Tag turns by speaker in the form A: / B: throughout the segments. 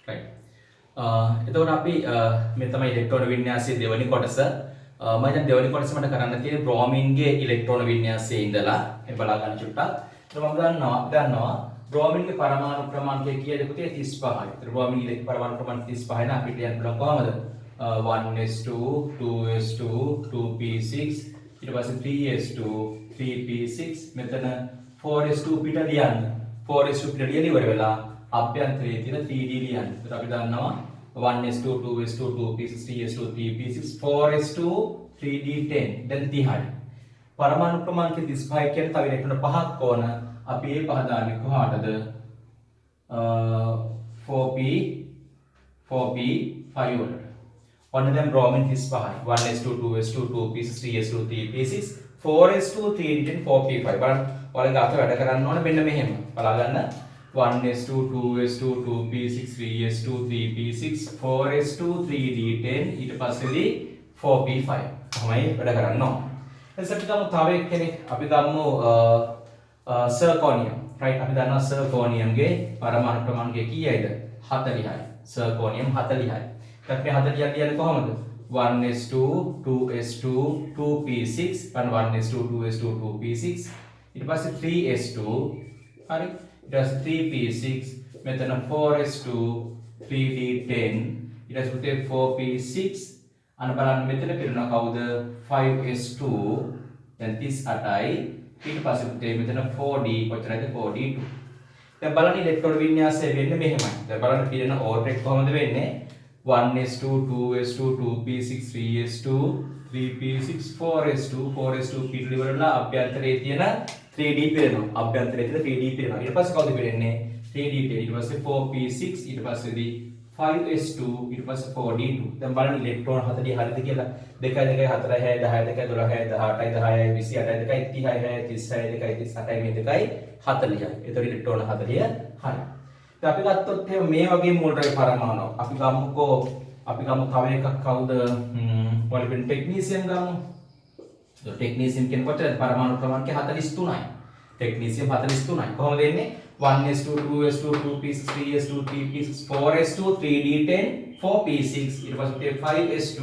A: right. එතකොට අපි මේ තමයි ඉලෙක්ට්‍රෝන වින්‍යාසයේ දෙවෙනි කොටස. මම දැන් දෙවෙනි කොටස මට කරන්න තියෙන්නේ බ්‍රෝමින්ගේ ඉලෙක්ට්‍රෝන වින්‍යාසයේ ඉඳලා මේ බලා ගන්න චුට්ටක්. ඒත් මම ගන්නවා බ්‍රෝමින්ගේ පරමාණු ක්‍රමාංකය කීයද පුතේ 35යි. ඒත් බ්‍රෝමින්ගේ පරමාණු ක්‍රමාංක 35 න අපිට ලියන්න පුළුවන් කොහමද? 1s2 2s2 2p6 ඊට පස්සේ 3s2 3p6 මෙතන 4s2 පිට ලියන්න. 4s2 පිට ලියලා ඉවර වෙලා අභ්‍යන්තරයේ තියෙන 3d ලියන්න. ඒත් අපි දන්නවා 1s2 2s2 2p6 3s2 3p6 4s2 3d10 දැන් 30යි. පරමාණු ක්‍රමාංක 35 කියන්නේ තව ඉලෙක්ට්‍රෝන පහක් ඕන. අපි ඒ පහ දාන්නේ කොහාටද? 4p5 වලට. ඔන්න දැන් බ්‍රෝමින් 35යි. 1s2 2s2 2p6 3s2 3p6 4s2 3d10 4p5 බලන්න. ඔයාලගේ අත වැඩ කරන්න ඕන මෙන්න මෙහෙම. බලා ගන්න. 1s2 2s2 2p6 3s2 3p6 4s2 3d10 ඊට පස්සේදී 4p5 තමයි වැඩ කරන්න ඕන. එතකොට අපි ගමු තව එක්කෙනෙක්. අපි ගමු සර්කෝනියම්. right අපි දන්නවා සර්කෝනියම්ගේ පරමාණු ක්‍රමාංකය කීයද? 40යි. සර්කෝනියම් 40යි. ඊට මේ 40 ලියන්නේ කොහමද? 1s2 2s2 2p6 1s2 2s2 2p6 ඊට පස්සේ 3s2 හරි ඊට පස්සේ 3p6 මෙතන 4s2 3d10 ඊට පස්සේ 4p6 අන්න බලන්න මෙතන පිරුණා කවුද? 5s2 දැන් 38යි ඊට පස්සේ පුතේ මෙතන 4d කොච්චරද? 4d2 දැන් බලන්න ඉලෙක්ට්‍රෝන වින්‍යාසය වෙන්නේ මෙහෙමයි. දැන් බලන්න පිරෙන ඕර්ඩර් එක කොහොමද වෙන්නේ? 1s2 2s2 2p6 3s2 3p6 4s2 4s2 පිළිවෙල වල අභ්‍යන්තරයේ තියෙන 3d පිරෙනවා. අභ්‍යන්තරයේ තියෙන 3d පිරෙනවා. ඊට පස්සේ කවුද පිරෙන්නේ? 3d ඊට පස්සේ 4p6 ඊට පස්සේදී 5s2 ඊට පස්සේ 4d2. දැන් බලන්න ඉලෙක්ට්‍රෝන 40 හරියද කියලා. 2 2 4 6 10 2 12 18 10 28 2 36 2 32 38 40යි. එතකොට ඉලෙක්ට්‍රෝන 40 හරියි. දැන් අපි ගත්තොත් එහෙනම් මේ වගේ මූලද්‍රව්‍ය පරමාණු අපි ගමුකෝ තව එකක් කවුද? මොලිබෙන් ටෙක්නීසියම් ගමු. ටෙක්නීසියම් කියන කොට පරමාණු ක්‍රමාංකය 43යි. ටෙක්නීසියම් 43යි. කොහොමද එන්නේ? 1s2 2s2 2p6 3s2 3p6 4s2 3d10 4p6 ඊට පස්සේ 5s2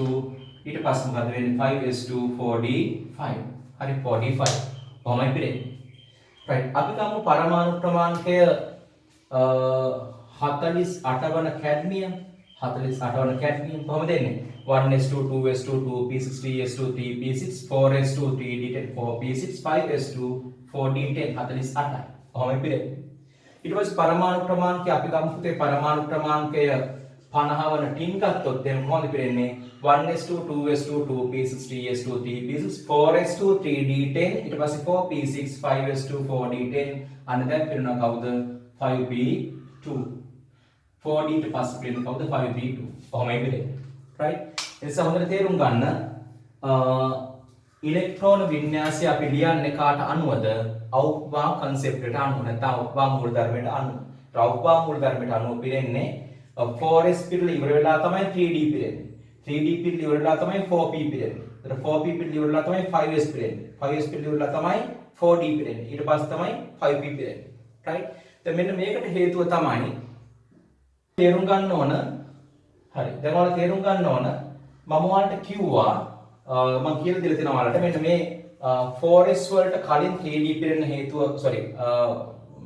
A: ඊට පස්සේ මොකද වෙන්නේ? 5s2 4d5 හරි 4d5 කොහොමයි පිරෙන්නේ? right අපි ගමු පරමාණු ක්‍රමාංකය 48 වන කැඩ්මියම් කොහොමද එන්නේ? 1s2 2s2 2p6 3s2 3p6 4s2 3d10 4p6 5s2 4d10 48යි. කොහොමද පිරෙන්නේ? ඊට පස්සේ පරමාණු ක්‍රමාංකය අපි ගමු පුතේ පරමාණු ක්‍රමාංකය 50 වන ටින් ගත්තොත් දැන් මොකද පිරෙන්නේ? 1s2 2s2 2p6 3s2 3p6 4s2 3d10 ඊට පස්සේ 4p6 5s2 4d10 අන්න දැන් පිරෙනවා කවුද? 5p2 4d ඊට පස්සේ පිරෙන්නේ කවුද? 5p2 කොහොමයි පිරෙන්නේ? right එනිසා හොඳට තේරුම් ගන්න ඉලෙක්ට්‍රෝන වින්‍යාසය අපි ලියන්නේ කාට අනුවද? අවුක්වා කන්සෙප්ට් එකට අනුව නැත්නම් අවුක්වා මූලධර්මයට අනුව. අවුක්වා මූලධර්මයට අනුව පිරෙන්නේ 4s පිළිල ඉවර වෙලා තමයි 3d පිරෙන්නේ. 3d පිළිල ඉවර වෙලා තමයි 4p පිරෙන්නේ. ඒතර 4p පිළිල ඉවර වෙලා තමයි 5s පිරෙන්නේ. 5s පිළිල ඉවර වෙලා තමයි 4d පිරෙන්නේ. ඊට පස්සේ තමයි 5p පිරෙන්නේ. right දැන් මෙන්න මේකට හේතුව තමයි තේරුම් ගන්න ඕන. හරි දැන් ඔයාලා තේරුම් ගන්න ඕන මම ඔයාලට කිව්වා මම කියලා දෙලා තියෙනවා ඔයාලට මෙන්න මේ 4s වලට කලින් 3d පිරෙන්න හේතුව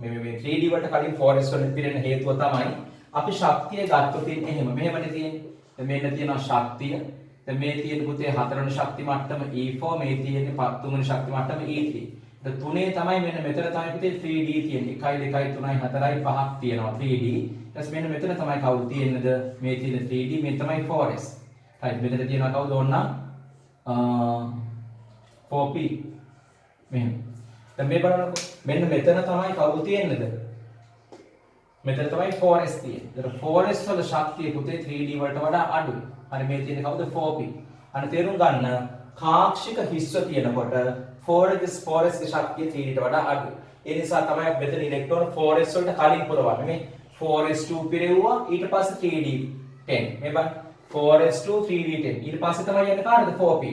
A: මේ 3d වලට කලින් 4s වලට පිරෙන්න හේතුව තමයි අපි ශක්තිය ගත්තොත් එහෙම මෙහෙමනේ තියෙන්නේ. දැන් මෙන්න තියෙනවා ශක්තිය. දැන් මේ තියෙන පුතේ 4 වෙනි ශක්ති මට්ටම E4 මේ තියෙන්නේ 3 වෙනි ශක්ති මට්ටම E3. දැන් තුනේ තමයි මෙන්න මෙතන තමයි පුතේ 3d තියෙන්නේ. 1 2 3 4යි 5ක් තියෙනවා 3d. ඊට මෙන්න මෙතන තමයි කවුද තියෙන්නේද? මේ තියෙන 3d මේ තමයි 4s. right මෙතන තියෙනවා කවුද? ඕන්න 4p මෙහෙම. දැන් මේ බලන්නකො මෙන්න මෙතන තමයි කවුද තියෙන්නේද? මෙතන තමයි 4s තියෙන්නේ. ඒතර 4s වල ශක්තිය පුතේ 3d වලට වඩා අඩුයි. හරි මේ තියෙන්නේ කවුද? 4p. අන්න තේරුම් ගන්න කාක්ෂික හිස්ව තියෙනකොට 4s ගේ ශක්තිය 3d ට වඩා අඩුයි. ඒ නිසා තමයි මෙතන ඉලෙක්ට්‍රෝන 4s වලට කලින් පුරවන්නේ. මේ 4s2 පිරෙව්වා ඊට පස්සේ 3d10. මේ බලන්න 4s2 3d10 ඊට පස්සේ තමයි යන්නේ කාටද? 4p.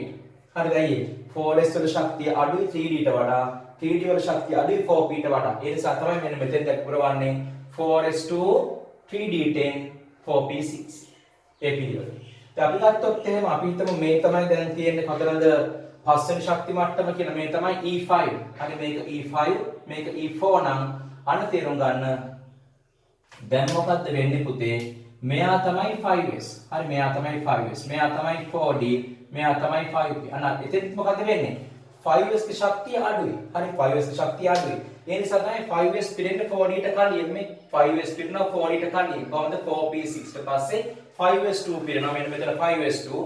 A: හරිද අයියේ? 4s වල ශක්තිය අඩුයි 3d ට වඩා 3d වල ශක්තිය අඩුයි 4p ට වඩා. ඒ නිසා තමයි මෙන්න මෙතෙන් දැක් පුරවන්නේ 4s2 3d10 4p6 ඒ පිළිවෙල. දැන් අපි ගත්තොත් එහෙම අපි හිතමු මේ තමයි දැන් තියෙන්නේ කොතනද පස්වෙනි ශක්ති මට්ටම කියලා මේ තමයි E5. හරි මේක E5 මේක E4 නම් අන්න තේරුම් ගන්න. දැන් මොකද්ද වෙන්නේ පුතේ? මෙයා තමයි 5s. හරි මෙයා තමයි 5s. මෙයා තමයි 4d. මෙයා තමයි 5p. අන්න එතෙත් මොකද්ද වෙන්නේ? 5s ගේ ශක්තිය අඩුයි. හරි 5s ගේ ශක්තිය අඩුයි. ඒ නිසා තමයි 5s පිරෙන්න 4d ට කලින් මේ 5s පිරෙනවා 4d ට කලින්. කොහොමද 4p6 ට පස්සේ 5s2 පිරෙනවා. මෙන්න මෙතන 5s2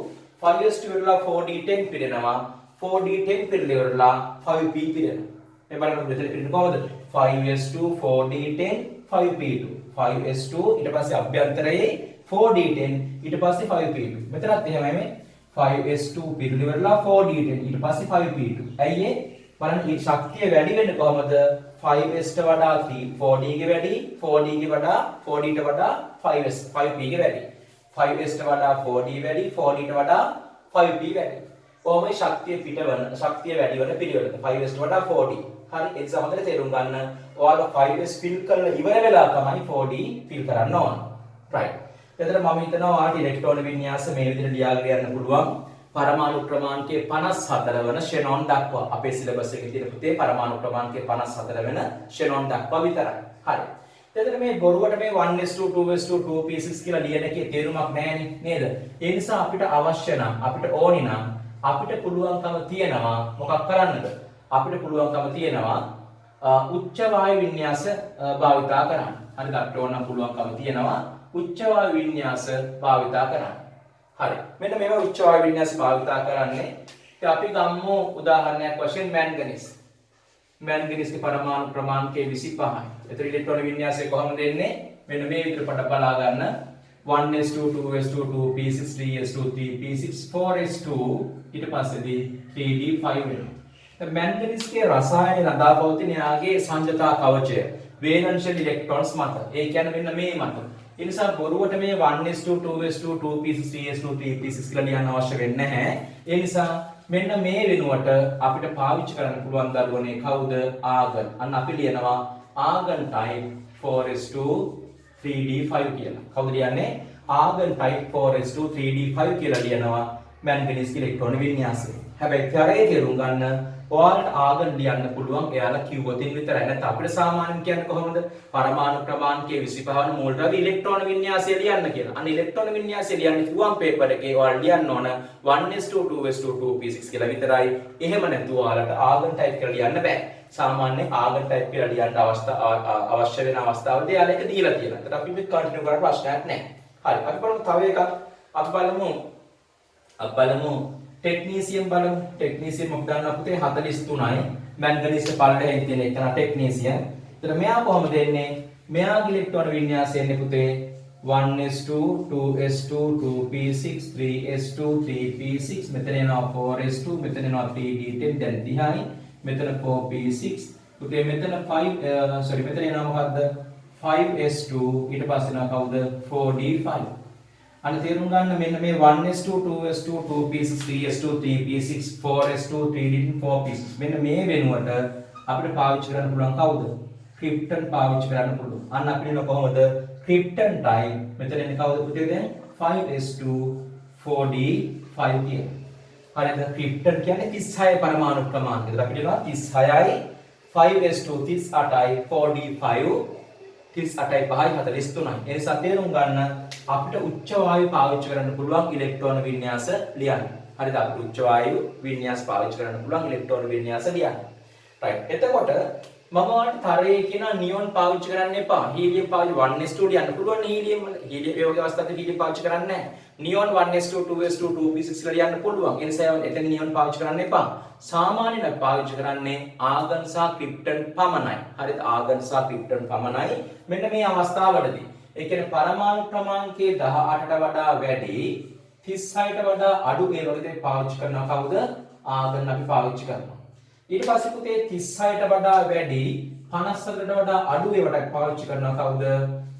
A: ඉවරලා 4d 10 පිරෙනවා. 4d 10 පිරෙලා 5p පිරෙනවා. මේ බලන්න මෙතන පිරෙන්නේ කොහොමද? 5s2 4d 10 5p2 5s2 ඊට පස්සේ අභ්‍යන්තරයේ 4d 10 ඊට පස්සේ 5p2 මෙතනත් එහෙමයි මේ 5s2 පිරෙලා 4d 10 ඊට පස්සේ 5p2 ඇයි ඒ බලන්න මේ ශක්තිය වැඩි වෙන්නේ කොහොමද 5s ට වඩා 4d ගේ වැඩි 4d ගේ වඩා 4d ට වඩා 5p ගේ වැඩි 5s ට වඩා 4d වැඩි 4d ට වඩා 5p වැඩි කොහොමද ශක්තිය පිටවන ශක්තිය වැඩි වෙන පිළිවෙලට 5s ට වඩා 4d හරි ඒ නිසා හොඳට තේරුම් ගන්න ඔයාලා 5s ෆිල් කරලා ඉවර වෙලා තමයි 4d ෆිල් කරන්න ඕන right එතකොට මම හිතනවා ඔයාලට ඉලෙක්ට්‍රෝන වින්‍යාස මේ විදිහට ලියාගෙන යන්න පුළුවන් පරමාණු ක්‍රමාංකයේ 54 වන ෂෙනොන් දක්වා අපේ සිලබස් එකේ තියෙන පුතේ පරමාණු ක්‍රමාංකයේ 54 වෙන ෂෙනොන් දක්වා විතරයි හරි එතකොට මේ බොරුවට මේ 1s2 2s2 2p6 කියලා ලියන එකේ තේරුමක් නැහැ නේද ඒ නිසා අපිට අවශ්‍ය නම් අපිට ඕනි නම් අපිට පුළුවන්කම තියෙනවා මොකක් කරන්නද අපිට පුළුවන්කම තියෙනවා උච්ච වායු වින්‍යාස භාවිතා කරන්න. හරිද? අපිට ඕන නම් පුළුවන්කම තියෙනවා උච්ච වායු වින්‍යාස භාවිතා කරන්න. හරි. මෙන්න මේව උච්ච වායු වින්‍යාස භාවිතා කරන්නේ. ඉතින් අපි ගමු උදාහරණයක් වශයෙන් මැන්ගනීස්. මැන්ගනීස්ගේ පරමාණු ක්‍රමාංකය 25යි. ඒතර ඉලෙක්ට්‍රෝන වින්‍යාසය කොහොමද එන්නේ? මෙන්න මේ විදිහට පොඩ්ඩක් බලා ගන්න. 1s2 2s2 2p6 3s2 3p6 4s2 ඊට පස්සේදී 3d 5 වෙනවා. මැන්ගනීස් के රසායන රඳා පවතින යාගේ සංජතා කවචය වේලන්ෂල් ඉලෙක්ට්‍රෝන්ස් මත ඒ කියන්නේ මෙන්න මේ මත ඒ නිසා බොරුවට මේ 1s2 2s2 2p6 3s2 3p6 කියලා ලියන්න අවශ්‍ය වෙන්නේ නැහැ ඒ නිසා මෙන්න මේ වෙනුවට අපිට පාවිච්චි කරන්න පුළුවන් දරුවනේ කවුද ආගන් අන්න අපි ලියනවා ආගන් type 4s2 3d5 කියලා කවුද ලියන්නේ ආගන් type 4s2 3d5 කියලා ලියනවා මැන්ගනීස් ඉලෙක්ට්‍රෝන වින්‍යාසය හැබැයි තරයේ තේරුම් ගන්න ඔයාලට ආගන් ලියන්න පුළුවන් එයාලා කිව්වොතින් විතරයි නැත්නම් අපිට සාමාන්‍යයෙන් කියන්නේ කොහොමද පරමාණු ක්‍රමාංකයේ 25 වන මෝල් ද්‍රව්‍ය ඉලෙක්ට්‍රෝන වින්‍යාසය ලියන්න කියලා. අන්න ඉලෙක්ට්‍රෝන වින්‍යාසය ලියන්න කිව්වම් පේපර් එකේ ඔයාලා ලියන්න ඕන 1s2 2s2 2p6 කියලා විතරයි. එහෙම නැතුව ඔයාලට ආගන් ටයිප් කරලා ලියන්න බෑ. සාමාන්‍ය ආගන් ටයිප් කරලා ලියන්න අවශ්‍ය වෙන අවස්ථාවලදී එයාලා ඒක දීලා තියෙනවා. ඒකට අපි මේක කන්ටිනියු කරලා ප්‍රශ්නයක් නැහැ. හරි. අපි බලමු තව එකක්. අපි බලමු टेक्नीशियम බලමු टेक्नीशियम අපි දන්නවා පුතේ 43යි මැන්ගනීස් පළවෙනි තියෙන එක නා टेक्नीशियम. ඒතර මෙයා කොහොමද එන්නේ? මෙයාගේ ඉලෙක්ට්‍රෝන වින්‍යාසය එන්නේ පුතේ 1s2 2s2 2p6 3s2 3p6 මෙතන එනවා 4s2 මෙතන එනවා 3d10 දැන් 30යි මෙතන 4p6 පුතේ මෙතන 5 මෙතන එනවා මොකද්ද 5s2 ඊට පස්සේ එනවා කවුද 4d5 අන්න තේරුම් ගන්න මෙන්න මේ 1s2 2s2 2p6 3s2 3p6 4s2 3d10 4p6 මෙන්න මේ වෙනුවට අපිට පාවිච්චි කරන්න පුළුවන් කවුද ක්‍රිප්ටන් පාවිච්චි කරන්න පුළුවන් අන්න අපිට එන කොහොමද ක්‍රිප්ටන් type මෙතන එන්නේ කවුද පුතේ දැන් 5s2 4d5 කියන හරිද ක්‍රිප්ටන් කියන්නේ 36 පරමාණු ක්‍රමාංකය. ඒත් අපිට එනවා 36යි 5s2 38යි 4d5 38යි 5යි 43යි. ඒ නිසා තේරුම් ගන්න අපිට උච්ච වායු පාවිච්චි කරන්න පුළුවන් ඉලෙක්ට්‍රෝන වින්‍යාස ලියන්න. හරිද? අපිට උච්ච වායු වින්‍යාස පාවිච්චි කරන්න පුළුවන් ඉලෙක්ට්‍රෝන වින්‍යාස ලියන්න. right. එතකොට මම ඔයාලට තරයේ කියන නියොන් පාවිච්චි කරන්න එපා. හීලියම් පාවිච්චි 1s2 ලියන්න පුළුවන් හීලියම් වල. හීලියම් ඒ වගේ අවස්ථාවකදී හීලියම් පාවිච්චි කරන්නේ නැහැ. නියොන් 1s2 2s2 2p6 කියලා ලියන්න පුළුවන්. ඒ නිසා එතන නියොන් පාවිච්චි කරන්න එපා. සාමාන්‍යයෙන් පාවිච්චි කරන්නේ ආගන් සහ ක්‍රිප්ටන් පමණයි. හරිද? ආගන් සහ ක්‍රිප්ටන් පමණයි. මෙන්න මේ අවස්ථාවවලදී ඒ කියන්නේ පරමාණු ක්‍රමාංකයේ 18ට වඩා වැඩි 36ට වඩා අඩු ඒ වගේ පාවිච්චි කරනවා කවුද? ආගන් අපි පාවිච්චි කරනවා. ඊට පස්සේ පුතේ 36ට වඩා වැඩි 54ට වඩා අඩු ඒවට පාවිච්චි කරනවා කවුද?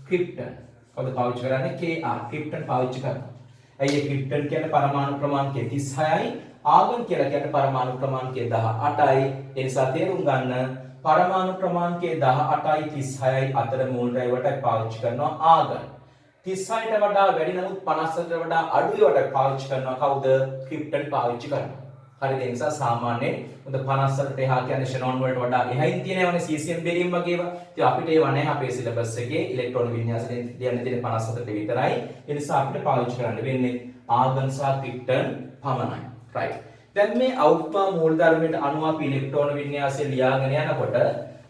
A: ක්‍රිප්ටන්. කවුද පාවිච්චි කරන්නේ? Kr ක්‍රිප්ටන් පාවිච්චි කරනවා. ඇයි ඒ ක්‍රිප්ටන් කියන්නේ පරමාණු ක්‍රමාංකය 36යි ආගන් කියලා කියන්නේ පරමාණු ක්‍රමාංකය 18යි. ඒ නිසා තේරුම් ගන්න පරමාණු ක්‍රමාංකයේ 18යි 36යි අතර මූල ද්‍රව්‍යයට පාවිච්චි කරනවා ආගන්. 36ට වඩා වැඩි නමුත් 57ට වඩා අඩු ඒවාට පාවිච්චි කරනවා කවුද? ක්‍රිප්ටන් පාවිච්චි කරනවා. හරිද? ඒ නිසා සාමාන්‍යයෙන් උද 57ට එහා කියන්නේ ෂෙනොන් වලට වඩා එහයින් තියෙනවනේ CCM බෙරීම් වගේ ඒවා. ඉතින් අපිට ඒවා නැහැ අපේ සිලබස් එකේ ඉලෙක්ට්‍රෝන වින්‍යාසයෙන් ලියන්න තියෙන 57ට විතරයි. ඒ නිසා අපිට පාවිච්චි කරන්න වෙන්නේ ආගන් සහ ක්‍රිප්ටන් පමණයි. right. දැන් මේ අවුප්පා මූලධර්මයට අනුව අපි ඉලෙක්ට්‍රෝන වින්‍යාසය ලියාගෙන යනකොට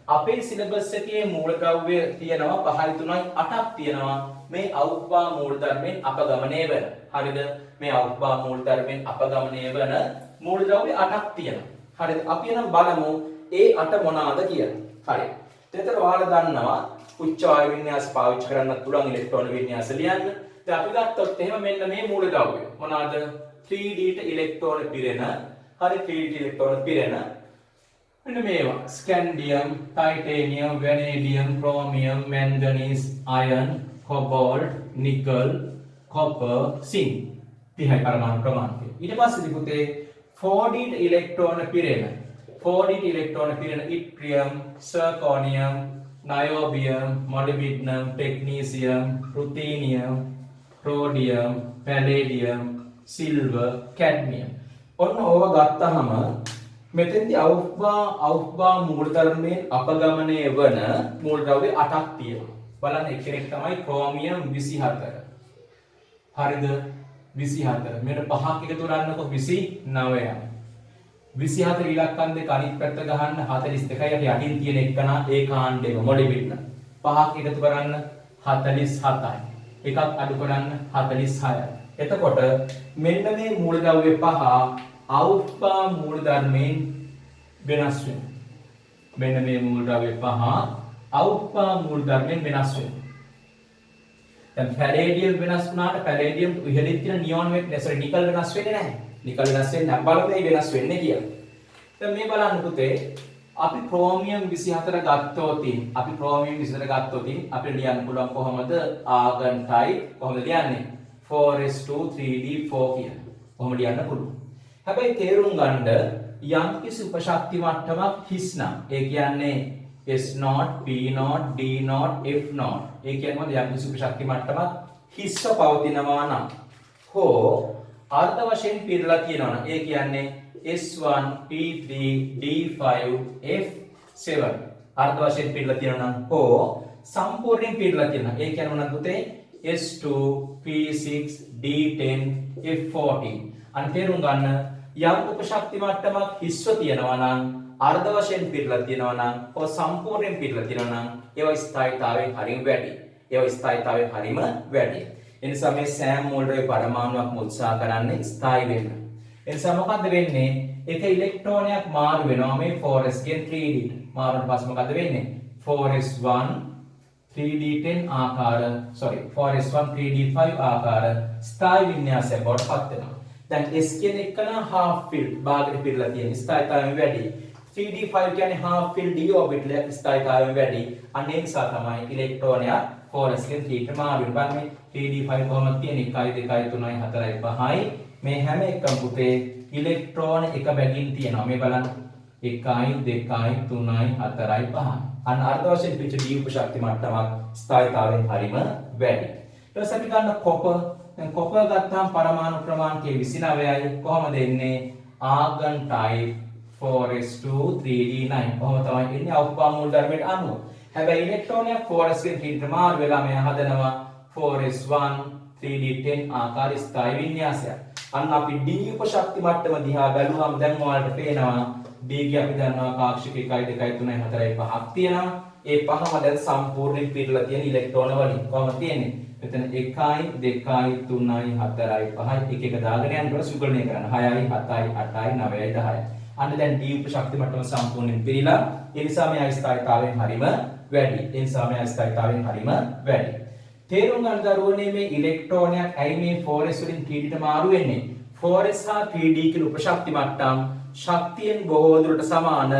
A: අපේ සිලබස් එකේ මූලද්‍රව්‍ය තියෙනවා 5යි 3යි 8ක් තියෙනවා. මේ අවුප්පා මූලධර්මයෙන් අපගමනය වෙන. හරිද? මේ අවුප්පා මූලධර්මයෙන් අපගමනය වෙන මූලද්‍රව්‍ය 8ක් තියෙනවා. හරිද? අපි එනම් බලමු ඒ 8 මොනවාද කියලා. හරි. එතකොට ඔයාලා දන්නවා උච්ච වායු වින්‍යාස පාවිච්චි කරන්න පුළුවන් ඉලෙක්ට්‍රෝන වින්‍යාස ලියන්න. දැන් අපි ගත්තොත් එහෙම මෙන්න මේ මූලද්‍රව්‍ය මොනවාද? 3D ට ඉලෙක්ට්‍රෝන පිරෙන. හරි 3D ඉලෙක්ට්‍රෝන පිරෙන. මෙන්න මේවා. Scandium, titanium, vanadium, chromium, manganese, iron, cobalt, nickel, copper, zinc. 30යි පරමාණු ක්‍රමාංකය. ඊට පස්සේ පුතේ 4D ඉලෙක්ට්‍රෝන පිරෙන 4D ඉලෙක්ට්‍රෝන පිරෙන ඉට්‍රියම්, සර්කෝනියම්, නයෝබියම්, මොලිබ්ඩනම්, ටෙක්නීසියම්, රුතීනියම්, රෝඩියම්, පැලේඩියම්, සිල්වර්, කැඩ්මියම්. ඔන්න ඕවා ගත්තහම මෙතෙන්දී අවුප්පා මූලධර්මයෙන් අපගමනය වන මූලද්‍රව්‍ය 8ක් තියෙනවා. බලන්න එක්කෙනෙක් තමයි ක්‍රෝමියම් 24. හරිද? 24. මෙන්න පහක් එකතු කරන්නකො 29යි. 24 ඉලක්කම් දෙක අනිත් පැත්ත ගහන්න 42යි යටි යටින් තියෙන එකන ඒ කාණ්ඩේම මොලිබ්ඩන. පහක් එකතු කරන්න 47යි. එකක් අඩු කරන්න 46යි. එතකොට මෙන්න මේ මූලද්‍රව්‍ය පහ අවුප්පා මූලධර්මයෙන් වෙනස් වෙනවා. මෙන්න මේ මූලද්‍රව්‍ය පහ අවුප්පා මූලධර්මයෙන් වෙනස් වෙනවා. දැන් පැලේඩියම් වෙනස් වුණාට පැලේඩියම් ඉහළින් තියෙන නියෝන් වෙන්නේ නිකල් වෙනස් වෙන්නේ නැහැ. නිකල් වෙනස් වෙන්නේ නැහැ. බලමු මේ වෙනස් වෙන්නේ කියලා. දැන් මේ බලන්න පුතේ අපි ක්‍රෝමියම් 24 ගත්තොත් අපිට ලියන්න පුළුවන් කොහොමද? ආගන් ටයිප් කොහොමද ලියන්නේ? 4s2 3d4 කියලා. කොහොමද ලියන්න පුළුවන්. හැබැයි තේරුම් ගන්න යම්කිසි උපශක්ති මට්ටමක් හිස් නම් ඒ කියන්නේ S0 P0 D0 F0 ඒ කියන්නේ මොකද යම්කිසි උපශක්ති මට්ටමක් හිස්ව පවතිනවා නම් හෝ අර්ධ වශයෙන් පිරලා තියෙනවා නම් ඒ කියන්නේ S1 P3 D5 F7 අර්ධ වශයෙන් පිරලා තියෙනවා නම් හෝ සම්පූර්ණයෙන් පිරලා තියෙනවා ඒ කියන්නේ මොනවද පුතේ S2 P6 D10 F14 අන්න තේරුම් ගන්න යම් උපශක්ති මට්ටමක් හිස්ව තියෙනවා නම් අර්ධ වශයෙන් පිරලා තියෙනවා නම් හෝ සම්පූර්ණයෙන් පිරලා තියෙනවා නම් ඒවා ස්ථායීතාවයෙන් හරිම වැඩි. ඒවා ස්ථායීතාවයෙන් හරිම වැඩි. ඒ නිසා මේ සෑම මූලද්‍රව්‍ය පරමාණුවක්ම උත්සාහ කරන්නේ ස්ථායී වෙන්න. ඒ නිසා මොකද්ද වෙන්නේ? එක ඉලෙක්ට්‍රෝනයක් මාරු වෙනවා මේ 4s ගෙන් 3d. මාරුවට පස්සේ මොකද්ද වෙන්නේ? 4s1 3d10 ආකාර 4s1 3d5 ආකාර ස්ථායී වින්‍යාසයක් බවට පත් වෙනවා. දැන් S කියන එකන half filled භාගයට පිරලා තියෙන ස්ථායීතාවයෙන් වැඩි. 3d5 කියන්නේ half filled d orbital එක ස්ථායීතාවයෙන් වැඩි. අන්න ඒ නිසා තමයි ඉලෙක්ට්‍රෝනයක් 4s ගෙන් 3 ට මාරු වෙන්නේ. 3d5 කොහොමද තියෙන්නේ? 1 2 3 4 5යි. මේ හැම එකම පුතේ ඉලෙක්ට්‍රෝන එක බැගින් තියෙනවා. මේ බලන්න 1 2 3 4 5. අන්න අර්ධ වශයෙන් පිච්ච d උපශක්ති මට්ටමක් ස්ථායීතාවයෙන් හරිම වැඩි. ඊට පස්සේ අපි ගන්න කොපර්. දැන් කොපර් ගත්තාම පරමාණු ක්‍රමාංකය 29යි. කොහොමද එන්නේ? Argon type 4s2 3d9. කොහොම තමයි එන්නේ? අවුප්පා මූලධර්මයට අනුව. හැබැයි ඉලෙක්ට්‍රෝනයක් 4s ගෙන් 3 ට මාරු වෙලා මෙයා හදනවා 4s1 3d10 ආකාර ස්ථායී වින්‍යාසයක්. අන්න අපි d උපශක්ති මට්ටම දිහා බැලුවම දැන් ඔයාලට පේනවා d ගේ අපි දන්නවා පාක්ෂික 1 2 3 4 5ක් තියෙනවා. ඒ පහම දැන් සම්පූර්ණයෙන් පිරලා තියෙන ඉලෙක්ට්‍රෝන වලින් කොහොමද තියෙන්නේ? මෙතන 1 2 3 4 5යි එක එක දාගෙන යනකොට සුගලණය කරන්න 6යි 7යි 8යි 9යි 10යි. අන්න දැන් d උපශක්ති මට්ටම සම්පූර්ණයෙන් පිරීලා ඒ නිසා මේ ස්ථායීතාවයෙන් හරිම වැඩි. ඒ නිසා මේ ස්ථායීතාවයෙන් හරිම වැඩි. තේරුම් ගන්න දරුවනේ මේ ඉලෙක්ට්‍රෝනයක් ඇයි මේ 4s වලින් 3d ට මාරු වෙන්නේ? 4s හා 3d කියන උපශක්ති මට්ටම් ශක්තියෙන් බොහෝ දුරට සමාන.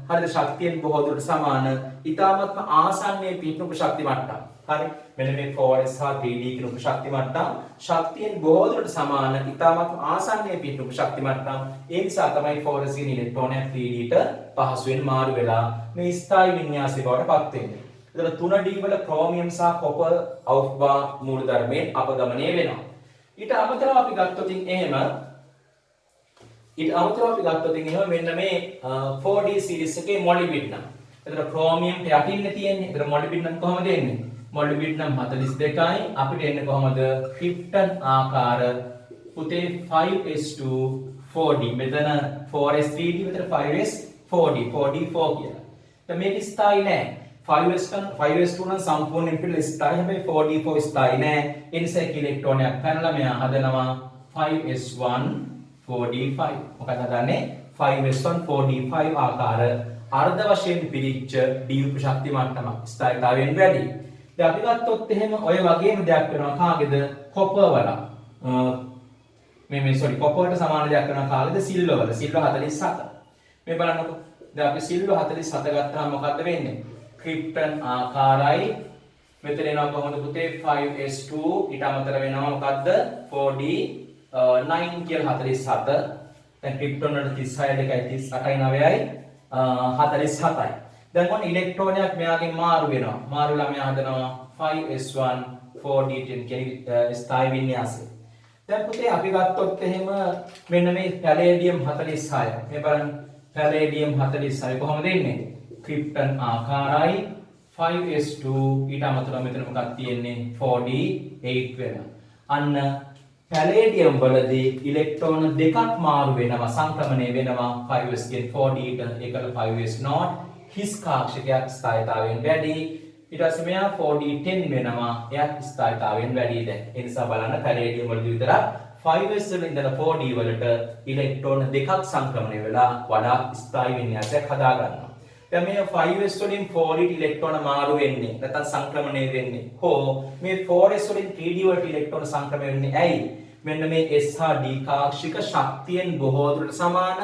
A: හරිද? ශක්තියෙන් බොහෝ දුරට සමාන. ඊටාත්ම ආසන්නයේ පිහිටු උපශක්ති මට්ටම්. හරි? මෙන්න මේ 4s හා 3d කියන උපශක්ති මට්ටම් ශක්තියෙන් බොහෝ දුරට සමාන. ඊටාත්ම ආසන්නයේ පිහිටු උපශක්ති මට්ටම්. ඒ නිසා තමයි 4s කියන ඉලෙක්ට්‍රෝනයක් 3d ට පහසුවෙන් මාරු වෙලා මේ ස්ථායී වින්‍යාසය බවට පත් වෙන්නේ. එතකොට 3D වල ක්‍රෝමියම් සහ කොපර් අවුට්බා මූලධර්මයෙන් අපගමනය වෙනවා. ඊට අමතරව අපි ගත්තොත් එහෙම මෙන්න මේ 4D සීරීස් එකේ මොලිබ්ඩනම්. එතකොට ක්‍රෝමියම් යටින් තියෙන්නේ. එතකොට මොලිබ්ඩනම් කොහොමද එන්නේ? මොලිබ්ඩනම් 42යි අපිට එන්නේ කොහොමද? ක්‍රිප්ටන් ආකාර පුතේ 5s2 4D. මෙතන 4s3D මෙතන 5s4D 4D 4 කියලා. දැන් මේක ස්ථායි නෑ. 5s2 නම් සම්පූර්ණයෙන් පිළ ස්ථායි. හැබැයි 4D 4 ස්ථායි නෑ. ඒ නිසා එක ඉලෙක්ට්‍රෝනයක් පැනලා මෙයා හදනවා 5s1 4d5. මොකක්ද හදන්නේ? 5s1 4d5 ආකාර අර්ධ වශයෙන් පිරිච්ච d උපශක්ති මට්ටමක් ස්ථායීතාවයෙන් වැඩි. දැන් අපි ගත්තොත් එහෙම ඔය වගේම දෙයක් වෙනවා කාගේද? කොපර් වල. කොපර්ට සමාන දෙයක් වෙනවා කාගේද? සිල්වර් වල. සිල්වර් 47. මේ බලන්නකො. දැන් අපි සිල්වර් 47 ගත්තාම මොකද්ද වෙන්නේ? ක්‍රිප්ටන් ආකාරයි. මෙතන එනවා කොහොමද පුතේ? 5s2 ඊට අමතර වෙනවා මොකද්ද? 4d9 කියලා 47. දැන් ක්‍රිප්ටන් වල 36 2යි 38යි 9යි 47යි. දැන් මොන ඉලෙක්ට්‍රෝනයක් මෙයාගෙන් මාරු වෙනවා. මාරු වෙලා මෙයා හදනවා 5s1 4d10 කියන ස්ථායි වින්‍යාසය. දැන් පුතේ අපි ගත්තොත් එහෙම මෙන්න මේ පැලේඩියම් 46. මේ බලන්න පැලේඩියම් 46 කොහොමද එන්නේ? ක්‍රිප්ටන් ආකාරයි 5s2 ඊට අමතරව මෙතන මොකක්ද තියෙන්නේ? 4d8 වෙනවා. අන්න පැලේඩියම් වලදී ඉලෙක්ට්‍රෝන දෙකක් මාරු වෙනවා, සංක්‍රමණය වෙනවා 5s ගෙන් 4d ට. ඒකල 5s not හිස් කාක්ෂිකයක් ස්ථායීතාවයෙන් වැඩි. ඊට පස්සේ මෙයා 4d10 වෙනවා. එයත් ස්ථායීතාවයෙන් වැඩි. දැන් ඒ නිසා බලන්න පැලේඩියම් වලදී විතරක් 5s වල ඉඳලා 4d වලට ඉලෙක්ට්‍රෝන දෙකක් සංක්‍රමණය වෙලා වඩා ස්ථායී වින්‍යාසයක් හදා ගන්නවා. දැන් මේ 5s වලින් 4d ඉලෙක්ට්‍රෝන මාරු වෙන්නේ නැත්නම් සංක්‍රමණය වෙන්නේ මේ 4s වලින් 3d වලට ඉලෙක්ට්‍රෝන සංක්‍රමණය වෙන්නේ ඇයි? මෙන්න මේ s හා d කාක්ෂික ශක්තියෙන් බොහෝ දුරට සමාන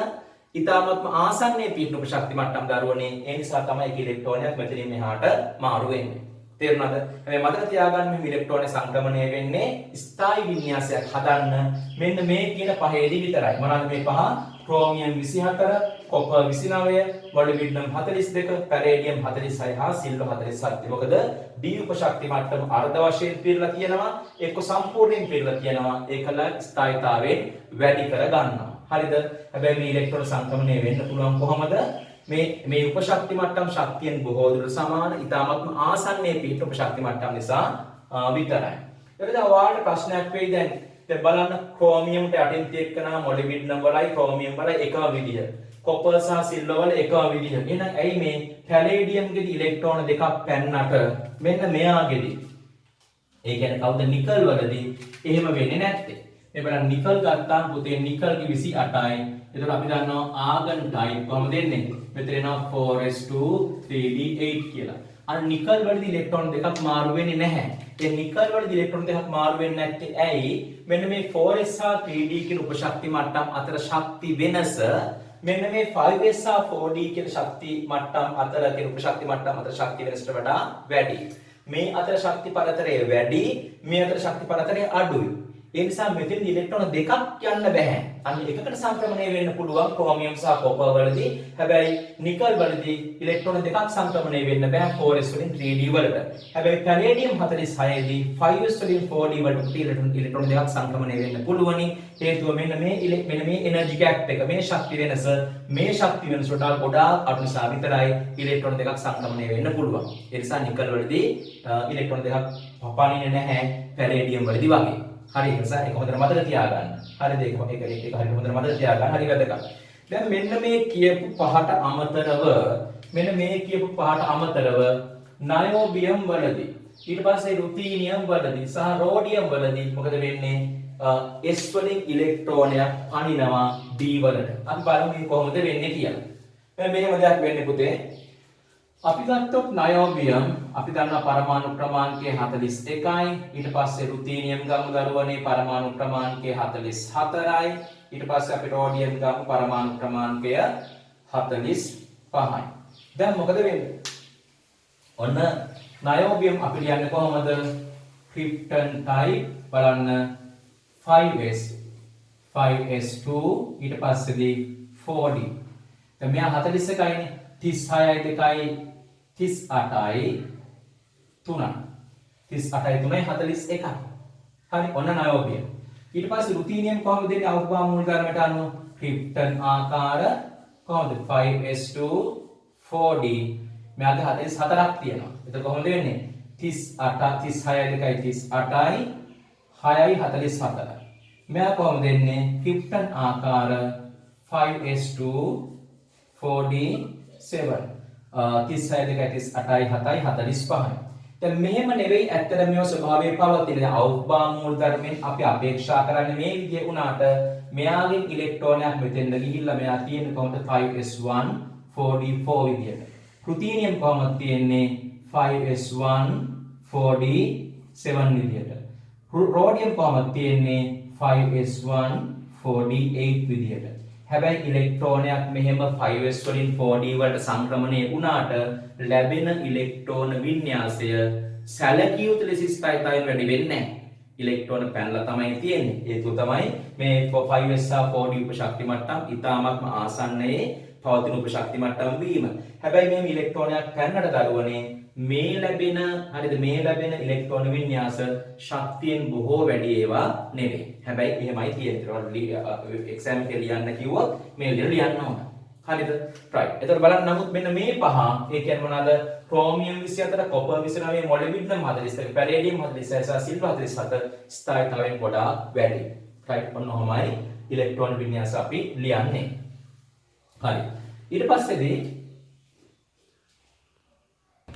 A: ඊටාත්ම ආසන්නයේ පිහිටු ශක්ති මට්ටම් දරුවනේ. ඒ නිසා තමයි ඉලෙක්ට්‍රෝනයක් මෙතනින් මෙහාට මාරු වෙන්නේ. තේරුණාද? හැබැයි මතක තියාගන්න මේ ඉලෙක්ට්‍රෝන සංක්‍රමණය වෙන්නේ ස්ථායී වින්‍යාසයක් හදන්න මෙන්න මේ කියන පහේදී විතරයි. මොනවාද මේ පහ? ක්‍රෝමියම් 24, කොපර් 29, මොලිබ්ඩනම් 42, පැලේඩියම් 46 හා සිල්වර් 47. මොකද D උපශක්ති මට්ටම අර්ධ වශයෙන් පිරලා තියෙනවා, එක්ක සම්පූර්ණයෙන් පිරලා තියෙනවා. ඒකල ස්ථායීතාවයෙන් වැඩි කර ගන්නවා. හරිද? හැබැයි මේ ඉලෙක්ට්‍රෝන සංක්‍රමණය වෙන්න පුළුවන් කොහොමද? මේ උපශක්ති මට්ටම් ශක්තියෙන් බොහෝ දුරට සමාන ඊටාත්ම ආසන්නයේ පිහිටු උපශක්ති මට්ටම් නිසා විතරයි. එතකොට ඔයාලට ප්‍රශ්නයක් වෙයි දැන් බලන්න ක්‍රෝමියම්ට යටින් තියෙකනා මොලිබ්ඩනම් වලයි ක්‍රෝමියම් වලයි එකම විදිය. කොපර් සහ සිල්වර් වල එකම විදිය. එහෙනම් ඇයි මේ පැලේඩියම් ගෙදි ඉලෙක්ට්‍රෝන දෙකක් පැන්නට මෙන්න මෙයාගෙදි ඒ කියන්නේ කවුද නිකල් වලදී එහෙම වෙන්නේ නැත්තේ. මේ බලන්න නිකල් ගත්තාම පුතේ නිකල්ගේ 28යි. එතකොට අපි දන්නවා ආගන් ටයිප් කොහොමද එන්නේ? මෙතන එනවා 4s2 3d8 කියලා. අර නිකල් වලදී ඉලෙක්ට්‍රෝන දෙකක් මාරු වෙන්නේ නැහැ. ඒ නිකල් වලදී ඉලෙක්ට්‍රෝන දෙකක් මාරු වෙන්නේ නැත්තේ ඇයි? මෙන්න මේ 4s සහ 3d කියන උපශක්ති මට්ටම් අතර ශක්ති වෙනස මෙන්න මේ 5s සහ 4d කියන ශක්ති මට්ටම් අතර කියන උපශක්ති මට්ටම් අතර ශක්ති වෙනසට වඩා වැඩි. මේ අතර ශක්ති පරතරය වැඩි, මේ අතර ශක්ති පරතරය අඩුයි. ඒ නිසා මෙතන ඉලෙක්ට්‍රෝන දෙකක් යන්න බෑ. අන්න එකකට සංක්‍රමණය වෙන්න පුළුවන් ක්‍රෝමියම් සහ කොපර් වලදී. හැබැයි නිකල් වලදී ඉලෙක්ට්‍රෝන දෙකක් සංක්‍රමණය වෙන්න බෑ 4s වලින් 3d වලට. හැබැයි පැලේඩියම් 46 දී 5s වලින් 4d වලට ඉලෙක්ට්‍රෝන දෙකක් සංක්‍රමණය වෙන්න පුළුවනි. හේතුව මෙන්න මේ එනර්ජි ගැප් එක, මේ ශක්ති වෙනස, මේ ශක්ති වෙනස වලට ගොඩාක් අඩු නිසා විතරයි ඉලෙක්ට්‍රෝන දෙකක් සංක්‍රමණය වෙන්න පුළුවන්. ඒ නිසා නිකල් වලදී ඉලෙක්ට්‍රෝන දෙකක් පපන්නේ නැහැ පැලේඩියම් වලදී වගේ. හරි නිසා ඒක හොඳට මතක තියාගන්න. හරිද? ඒක හරියට හොඳට මතක තියාගන්න. හරි වැදගත්. දැන් මෙන්න මේ කියපු පහට අමතරව නයෝබියම් වලදී ඊට පස්සේ රුතීනියම් වලදී සහ රෝඩියම් වලදී මොකද වෙන්නේ? S වලින් ඉලෙක්ට්‍රෝනයක් පනිනවා D වලට. අපි බලමු මේ කොහොමද වෙන්නේ කියලා. දැන් මෙහෙම දෙයක් වෙන්නේ පුතේ. අපි ගත්තොත් නයෝබියම් අපි දන්නා පරමාණු ක්‍රමාංකය 41යි. ඊට පස්සේ රුතීනියම් ගමු දරුවනේ පරමාණු ක්‍රමාංකය 44යි. ඊට පස්සේ අපි රෝඩියම් ගමු පරමාණු ක්‍රමාංකය 45යි. දැන් මොකද වෙන්නේ? ඔන්න නයෝබියම් අපි ලියන්නේ කොහොමද? ක්‍රිප්ටන් ටයිප් බලන්න 5s 5s2 ඊට පස්සේදී 4d. දැන් මෙයා 41යිනේ. 36යි 2යි 38යි 3යි. 38යි 3යි 41යි. හරි ඔන්න නයෝබිය. ඊට පස්සේ රුතීනියම් කොහොමද දෙන්නේ අවුබා මූල ධර්මයට අනුව ක්‍රිප්ටන් ආකාර කොහොමද 5s2 4d මෙයාගේ 44ක් තියෙනවා. එතකොට කොහොමද වෙන්නේ 38 36යි 38යි 6යි 44යි. මෙයා කොහොමද දෙන්නේ ක්‍රිප්ටන් ආකාර 5s2 4d 7 36යි 38යි 7යි 45යි. දැන් මෙහෙම නෙවෙයි ඇත්තට මේව ස්වභාවයේ පවතින අවුබා මූල ධර්මයෙන් අපි අපේක්ෂා කරන්නේ මේ විදිය වුණාට මෙයාගෙන් ඉලෙක්ට්‍රෝනයක් මෙතෙන්ද ගිහිල්ලා මෙයා තියෙන්නේ කොහොමද 5s1 4d4 විදියට. රුතීනියම් කොහොමද තියෙන්නේ 5s1 4d7 විදියට. රෝඩියම් කොහොමද තියෙන්නේ 5s1 4d8 විදියට. හැබැයි ඉලෙක්ට්‍රෝනයක් මෙහෙම 5s වලින් 4d වලට සංක්‍රමණය වුණාට ලැබෙන ඉලෙක්ට්‍රෝන වින්‍යාසය සැලකිය යුතු ලෙස ස්ථායීතාවයෙන් වැඩි වෙන්නේ නැහැ. ඉලෙක්ට්‍රෝන පැනලා තමයි තියෙන්නේ. හේතුව තමයි මේ 5s සහ 4d උපශක්ති මට්ටම් ඊටාත්ම ආසන්නයේ පවතින උපශක්ති මට්ටම් වීම. හැබැයි මේ ඉලෙක්ට්‍රෝනයක් පැනනට දරුවනේ මේ ලැබෙන හරිද මේ ලැබෙන ඉලෙක්ට්‍රෝන වින්‍යාස ශක්තියෙන් බොහෝ වැඩි ඒවා නෙවෙයි. හැබැයි එහෙමයි තියෙන්නේ. එක්සෑම් එකේ ලියන්න කිව්වොත් මේ විදිහට ලියන්න ඕන. හරිද? right. එතකොට බලන්න නමුත් මෙන්න මේ පහ ඒ කියන්නේ මොනවාද? ක්‍රෝමියම් 24, කොපර් 29, මොලිබ්ඩනම් 41, පැලේඩියම් 46 සහ සිල්වර් 47 ස්ථායීතාවයෙන් ගොඩාක් වැඩි. right. ඔන්න ඔහොමයි ඉලෙක්ට්‍රෝන වින්‍යාස අපි ලියන්නේ. හරි. ඊට පස්සේදී